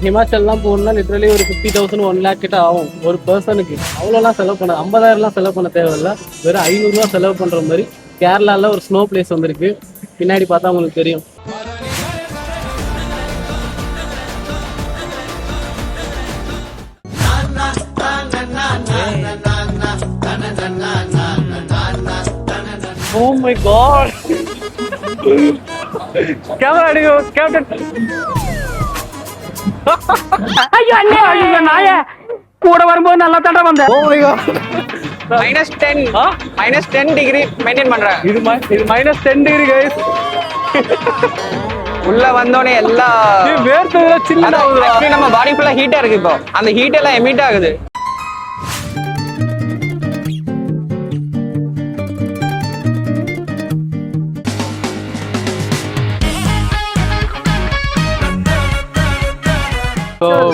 ஹிமாச்சல்லாம் போகணும்னா லிட்டரலி ஒரு 50,000 1 lakh கிட்ட ஆகும் ஒரு பர்சனுக்கு. அவ்வளோலாம் செலவு பண்ண 50,000 செலவு பண்ண தேவையில்லை. வெறும் 500 ரூபா செலவு பண்ற மாதிரி கேரளால ஒரு ஸ்னோ பிளேஸ் வந்திருக்கு. பின்னாடி பார்த்தா உங்களுக்கு தெரியும். Oh my god! Camera அடியோ கேப்டன். ஐயோ அண்ணே ஐயோ நாயே கூட வரும்போது நல்லா தடை வந்த. Oh my god. -10 degree maintain பண்றேன். இது -10 டிகிரி गाइस. உள்ள வந்தோனே எல்லா வேர்த்ததுல சில்லுன்னு ஆகுது. நம்ம பாடி ஃபுல்லா ஹீட்டா இருக்கு இப்போ. அந்த ஹீட் எல்லாம் எமிட் ஆகுது.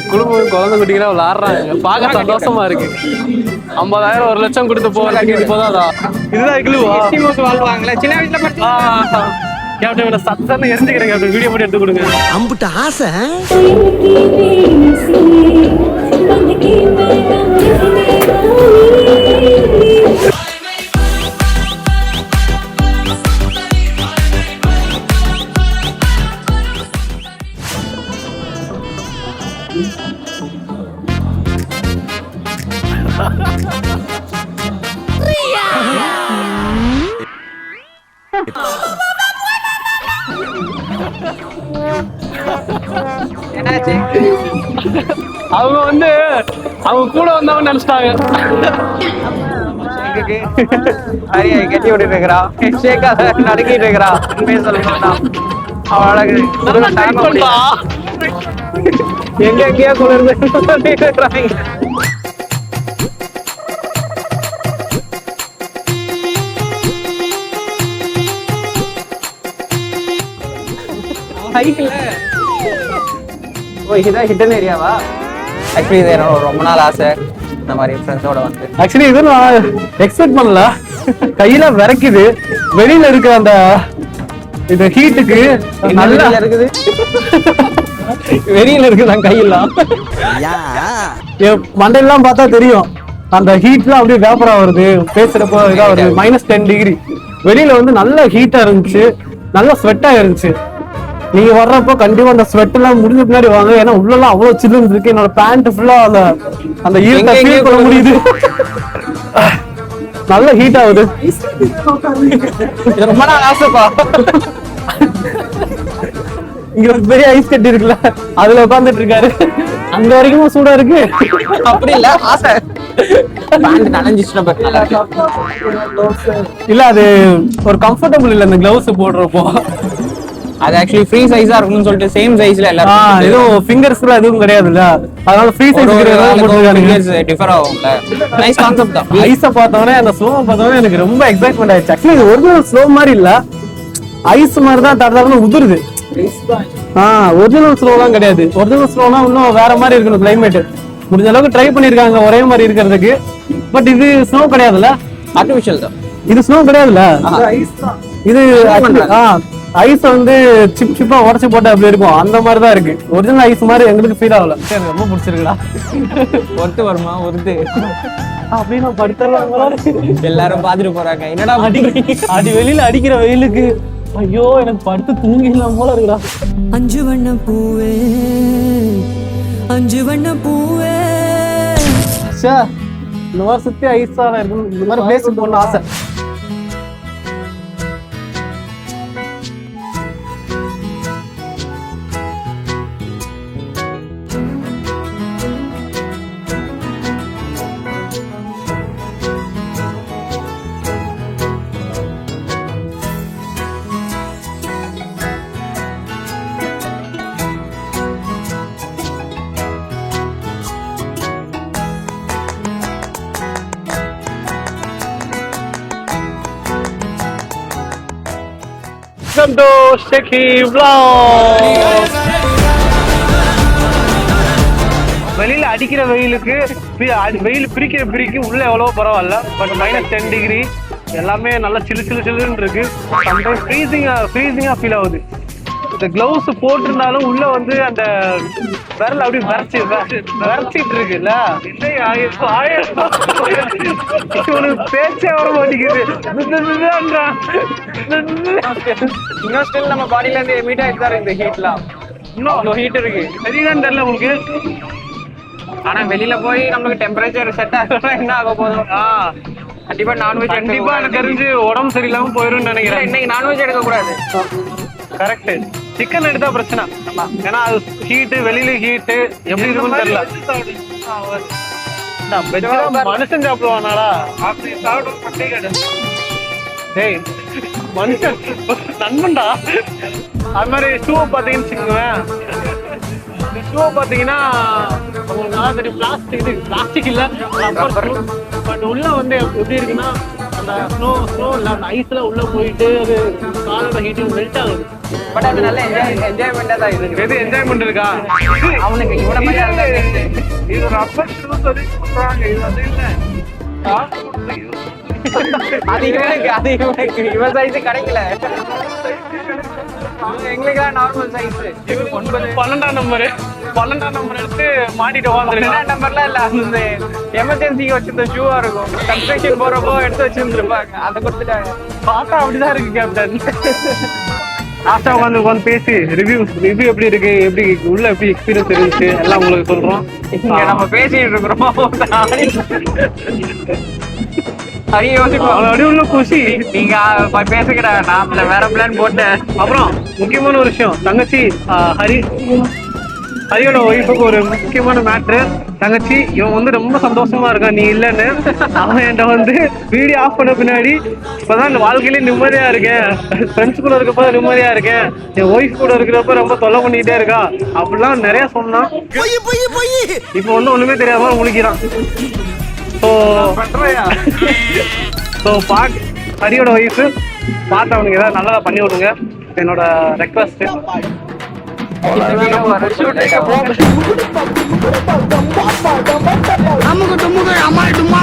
குடும்பம் குழந்தை குட்டிங்களா விளாடுறாங்க. பார்க்க சந்தோஷமா இருக்கு. 50,000 1 லட்சம் கொடுத்து போறாங்க. இதுதான் இக்லூவா வாழ்வாங்களே சின்ன வயசுல. கேப்டன் சத்தம் எரிஞ்சுக்கிறேன் கேப்டன். வீடியோ போட்டு எடுத்து கொடுங்க. அம்புட்ட ஆசை. அவங்க வந்து அவங்க கூட வந்தவங்க நினைச்சிட்டாங்க. கட்டி விட்டு இருக்கிறா நடுக்கிட்டு இருக்கிறா. எங்க எங்கேயா குளிர்ந்து இதுதான் ஹிடன் ஏரியாவா? ஆக்சுவலி இது என்னோட ரொம்ப நாள் ஆசை. இந்த மாதிரி ஃப்ரெண்ட்ஸோட வந்து ஆக்சுவலி இது நான் எக்ஸ்பெக்ட் பண்ணல. கையில விரைக்குது. வெளியில இருக்க அந்த இது ஹீட்டுக்கு நல்லா இருக்குது. வெளியில இருக்குதான் கையெல்லாம். மண்டையெல்லாம் பார்த்தா தெரியும். அந்த ஹீட்லாம் அப்படியே வேப்பரா வருது. பேசுறப்போ இதா வருது. -10 டிகிரி. வெளியில வந்து நல்ல ஹீட்டா இருந்துச்சு. நல்ல ஸ்வெட்டா இருந்துச்சு. நீங்க வர்றப்போ கண்டிப்பா அந்த ஸ்வெட் எல்லாம் முடிஞ்ச பின்னாடி வாங்க. ஏன்னா உள்ளெல்லாம் அவ்வளவு சில்லுன்னு இருக்கு. என்னோட பேண்ட் ஃபுல்லா அந்த ஈரத்தை ஃபீல் பண்ண முடியுது. நல்ல ஹீட் ஆகுது. ரொம்ப நாள் ஆசைப்பா. இங்க ஒரு பெரிய ஐஸ் கட்டி இருக்குல்ல, அதுல உட்காந்துட்டு இருக்காரு. அங்க வரைக்கும் சூடா இருக்கு. அப்படி இல்ல ஆசை. இல்ல அது ஒரு கம்ஃபர்டபிள் இல்ல இந்த கிளவுஸ் போடுறப்போ. அது ஆக்சுவலி ஃப்ரீ சைஸா இருக்கும்னு சொல்லிட்டு சேம் சைஸ்ல எல்லாரும் எதுவும் ஃபிங்கர்ஸ்ல எதுவும் கிடையாதுல்ல. அதனால ஃப்ரீ சைஸ் போட்டுருக்காங்க. டிஃபர் ஆகும்ல. நைஸ் கான்செப்ட் தான். ஐஸை பார்த்தவனே அந்த ஸ்னோ பார்த்தவனே எனக்கு ரொம்ப எக்ஸைட்மெண்ட் ஆயிடுச்சு. ஆக்சுவலி இது ஒரிஜினல் ஸ்னோ மாதிரி இல்ல. ஐஸ் மாதிரி தான் தடவை உதிருது. ஒரிஜினல் ஸ்னோலாம் கிடையாது. ஒரிஜினல் ஸ்னோனா இன்னும் வேற மாதிரி இருக்கணும் கிளைமேட். முடிஞ்ச அளவுக்கு ட்ரை பண்ணிருக்காங்க ஒரே மாதிரி இருக்கிறதுக்கு. பட் இது ஸ்னோ கிடையாதுல்ல. ஆர்டிபிஷியல் தான். இது ஸ்னோ கிடையாதுல்ல. இது ஐஸ் வந்து சிப் சிப்பா உடச்சு போட்டா அப்படி இருக்கும். அந்த மாதிரி தான் இருக்கு. ஒரிஜினல் ஐஸ் மாதிரி எங்களுக்கு ஃபீல் ஆகல. எனக்கு ரொம்ப பிடிச்சிருக்குடா. ஒருத்து வருமா ஒருத்து அப்படின்னு படுத்துறாங்க. எல்லாரும் பாத்துட்டு போறாங்க. என்னடா அடி வெளியில அடிக்கிற வெயிலுக்கு ஐயோ எனக்கு படுத்து தூங்கிடலாம் போல இருக்குடா. 5 வண்ண பூவே 5 வண்ண பூவே. இந்த மாதிரி சுத்தி ஐஸா இருக்கும். இந்த மாதிரி பிளேஸ் போகணும்னு ஆசை. Welcome to Sheki Vlog. வெளியில அடிக்கிற வெயிலுக்கு வெயில் பிரிக்கு உள்ள எவ்வளவு பரவாயில்ல. பட் -10 டிகிரி எல்லாமே நல்லா சில்லு சில்லுன்னு இருக்கு. சம்டைம்ஸ் ஃப்ரீசிங்கா ஃபீல் ஆகுது. இந்த கிளவுஸ் போட்டிருந்தாலும் உள்ள வந்து அந்த விரல் அப்படி விரைச்சிட்டு இருக்குல்ல. இவனுக்கு பேச்சே வர மாட்டேங்குது. இன்னும் ஸ்டில் நம்ம பாடியில இருந்து எமிட் ஆயிட்டு தான் இருக்கு இந்த ஹீட்லாம். இன்னும் ஹீட் இருக்கு. சரிதான் தெரியல உங்களுக்கு. ஆனா வெளியில போய் நமக்கு டெம்பரேச்சர் செட் ஆகணும் என்ன ஆக போதும். கண்டிப்பா நான்வெஜ் கண்டிப்பா எனக்கு தெரிஞ்சு உடம்பு சரியில்லாம போயிரும் நினைக்கிறேன். இன்னைக்கு நான்வெஜ் எடுக்க கூடாது. கரெக்ட். சிக்கன் எடுத்தா பிரச்சனை. ஏன்னா அது ஹீட்டு, வெளியில ஹீட்டு எப்படி இருக்குன்னு தெரியல. மனுஷன் சாப்பிடுவானாடா? டேய் மனுஷன் நண்பன்டா. அது மாதிரி ஷூ பாத்தீங்கன்னு வச்சுக்கோங்களேன். இந்த ஷூ பாத்தீங்கன்னா உங்களுக்கு நல்லா தெரியும். பிளாஸ்டிக் இல்ல பட் உள்ள வந்து எப்படி இருக்குன்னா அந்த ஸ்னோ இல்ல அந்த ஐஸ்ல உள்ள போயிட்டு அது காலோட ஹீட்டிங் மெல்ட் ஆகுது. பட் அது நல்ல என்ஜாய்மெண்டா தான் இருக்கு. எது என்ஜாய்மெண்ட் இருக்கா அவனுக்கு? இவன மாதிரி இது ரப்பர் ஷூ சொல்லி சொல்றாங்க. இது அது இல்ல. அது இவனுக்கு இவன் சைஸ் கிடைக்கல. எங்களுக்கு நார்மல் சைஸ். 12ஆம் நம்பர் எடுத்து மாட்டிட்டு வாங்குறேன். நம்பர்லாம் இல்ல, அந்த எமர்ஜென்சிக்கு வச்சிருந்த ஷூவா இருக்கும். கன்ஸ்ட்ரக்ஷன் போறப்போ எடுத்து வச்சிருந்துருப்பாங்க. அதை கொடுத்துட்டாங்க. பார்த்தா அப்படிதான் இருக்கு கேப்டன். லாஸ்டா உட்காந்து பேசி ரிவ்யூ எப்படி இருக்கு, எப்படி உள்ள எப்படி எக்ஸ்பீரியன்ஸ் இருந்துச்சு எல்லாம் உங்களுக்கு சொல்றோம். இங்க நம்ம பேசிட்டு இருக்கிறோம். குஷி நீங்க பேசுகிற நான் வேற பிளான் போட்டேன். அப்புறம் முக்கியமான ஒரு விஷயம், தங்கச்சி ஹரியோட ஒய்ஃபுக்கு ஒரு முக்கியமான மேட்ரு. தங்கச்சி இவன் வந்து ரொம்ப சந்தோஷமா இருக்கான் நீ இல்லைன்னு. அவன் என்கிட்ட வந்து வீடியோ ஆஃப் பண்ண பின்னாடி இப்பதான் இந்த வாழ்க்கையிலே நிம்மதியா இருக்கேன், ஃப்ரெண்ட்ஸ் கூட இருக்கப்ப நிம்மதியா இருக்கேன், என் ஒய்ஃப் கூட இருக்கிறப்ப ரொம்ப தொல்லை பண்ணிக்கிட்டே இருக்கா அப்படிலாம் நிறைய சொன்னான். இப்போ வந்து ஒண்ணுமே தெரியாம முழிக்கிறான். ஹரியோட ஒய்ஃப் பார்த்து அவனுக்கு ஏதாவது நல்லதா பண்ணி விடுங்க, என்னோட ரெக்வஸ்ட். அமுக்கு டுமுக்கு அம்மா டுமா